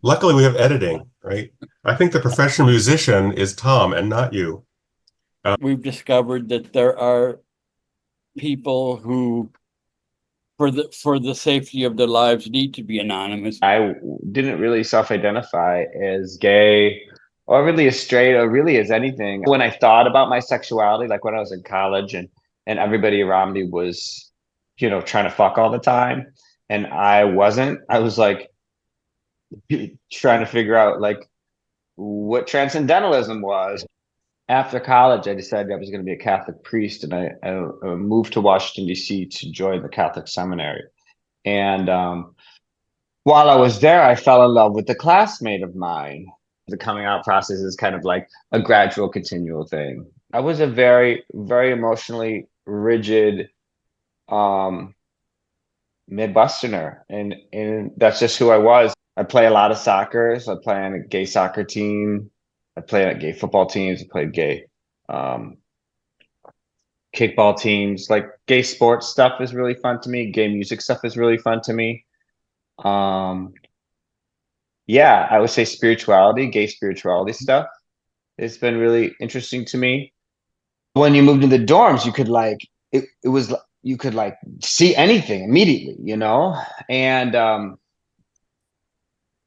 Luckily, we have editing, right? I think the professional musician is Tom and not you. We've discovered that there are people who, for the safety of their lives, need to be anonymous. I didn't really self-identify as gay or really as straight or really as anything. When I thought about my sexuality, like when I was in college and everybody around me was, trying to fuck all the time, and I wasn't, I was like trying to figure out like what transcendentalism was. After college, I decided I was going to be a Catholic priest, and I moved to Washington, D.C. to join the Catholic seminary. And while I was there, I fell in love with a classmate of mine. The coming out process is kind of like a gradual, continual thing. I was a very, very emotionally rigid um, Midwesterner, and that's just who I was. I play a lot of soccer, so I play on a gay soccer team. I play on gay football teams. I played gay um, kickball teams. Like gay sports stuff is really fun to me. Gay music stuff is really fun to me. Um, yeah, I would say spirituality, gay spirituality stuff. It's been really interesting to me. When you moved into the dorms, you could like it was you could like see anything immediately, And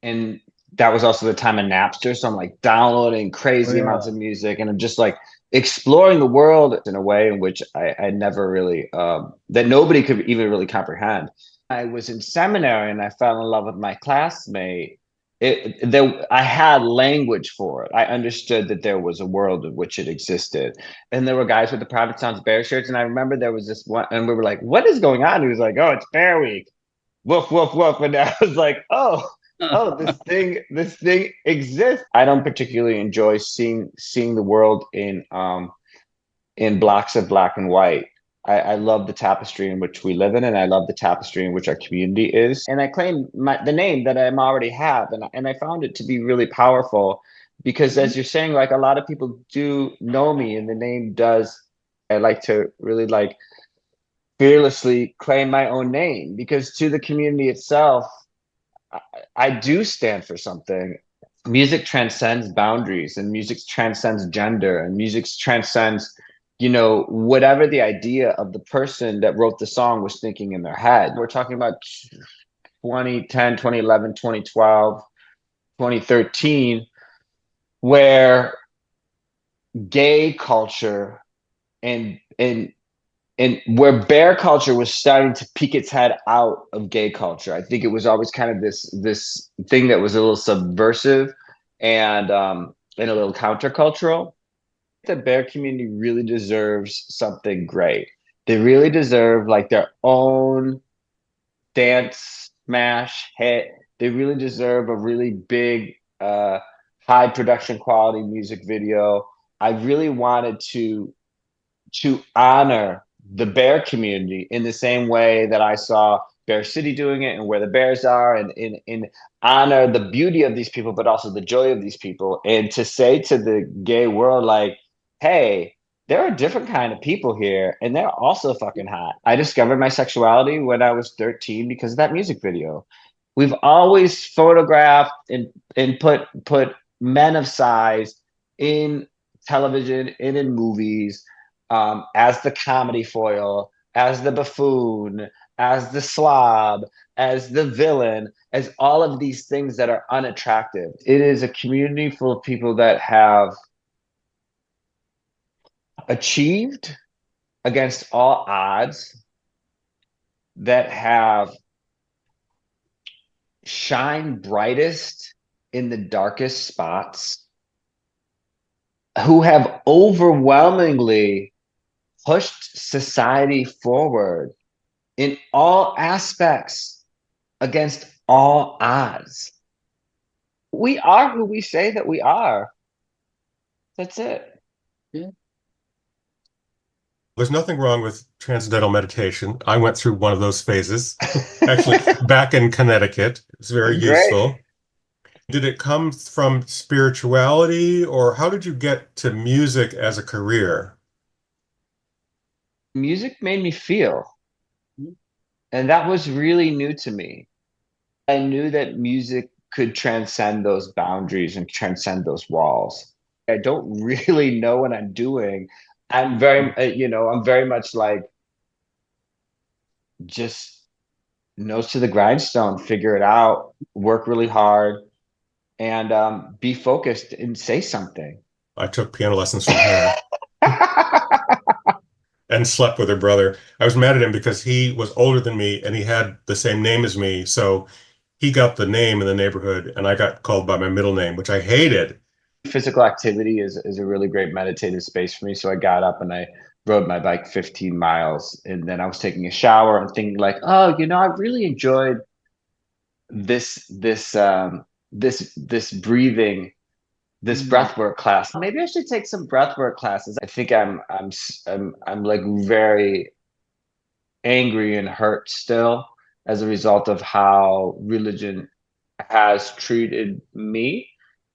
and that was also the time of Napster. So I'm like downloading Oh, crazy amounts yeah. of music and I'm just like exploring the world in a way in which I never really that nobody could even really comprehend. I was in seminary and I fell in love with my classmate. I had language for it. I understood that there was a world in which it existed. And there were guys with the Private Sounds Bear shirts. And I remember there was this one, and we were like, what is going on? He was like, oh, it's Bear Week. Woof, woof, woof. And I was like, oh, this thing exists. I don't particularly enjoy seeing the world in blocks of black and white. I love the tapestry in which we live in, and I love the tapestry in which our community is. And I claim the name that I'm already have, and I found it to be really powerful because, as you're saying, like a lot of people do know me, and the name does. I like to really like fearlessly claim my own name because to the community itself, I, I do stand for something. Music transcends boundaries, and music transcends gender, and music transcends, whatever the idea of the person that wrote the song was thinking in their head. We're talking about 2010, 2011, 2012, 2013, where gay culture and where bear culture was starting to peek its head out of gay culture. I think it was always kind of this thing that was a little subversive and a little countercultural. The bear community really deserves something great. They really deserve like their own dance smash hit. They really deserve a really big high production quality music video. I really wanted to honor the bear community in the same way that I saw Bear City doing it and where the bears are and honor the beauty of these people, but also the joy of these people. And to say to the gay world, like, hey, there are different kind of people here and they're also fucking hot. I discovered my sexuality when I was 13 because of that music video. We've always photographed and put men of size in television and in movies as the comedy foil, as the buffoon, as the slob, as the villain, as all of these things that are unattractive. It is a community full of people that have achieved against all odds, that have shined brightest in the darkest spots, who have overwhelmingly pushed society forward in all aspects against all odds. We are who we say that we are. That's it. Yeah. There's nothing wrong with transcendental meditation. I went through one of those phases, actually, back in Connecticut. It's very Great. useful. Did it come from spirituality, or how did you get to music as a career? Music made me feel, and that was really new to me. I knew that music could transcend those boundaries and transcend those walls. I don't really know what I'm doing. I'm very, I'm very much like just nose to the grindstone, figure it out, work really hard, and be focused and say something. I took piano lessons from her and slept with her brother. I was mad at him because he was older than me and he had the same name as me. So he got the name in the neighborhood and I got called by my middle name, which I hated. Physical activity is a really great meditative space for me. So I got up and I rode my bike 15 miles, and then I was taking a shower and thinking like, oh, I really enjoyed this breathing, this breath work class. Maybe I should take some breath work classes. I think I'm like very angry and hurt still as a result of how religion has treated me.